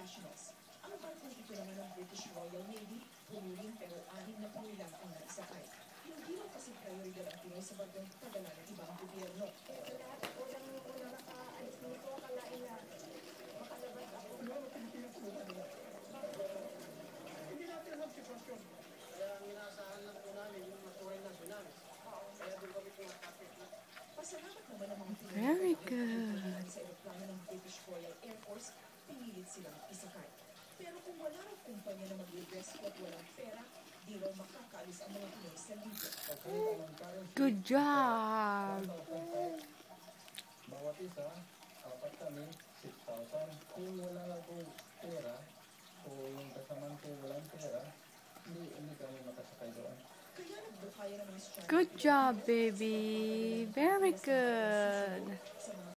nationals. Ang barkong ito naman ng British Royal Navy, pumuling pero 6 na Pinoy lang ang naisakay. Hindi raw kasi prioridad ang Pinoy sa barkong padala ng ibang gobyerno. Lahat unang nakaalis nito, akalain na makalabas ako. Hindi natin alam sitwasyon. Kaya ang inaasahan lang po namin yung matuloy na tsunami. Kaya doon kami tumatapit na. Pasalamat naman ang mga Pinoy Very na good. sa eroplano ng British Royal Air Force, pinilit silang isakay. Pero kung wala raw kumpanya na mag-rescue at walang pera, di raw makakaalis ang mga Pinoy sa libre. Good job. Bawat isa, apat kami, 6,000. Kung wala na po pera, o yung kasamaan ko walang pera, hindi kami makasakay doon. Kaya nagbukaya ng mga stranded Good Pinoy job, baby. Very good.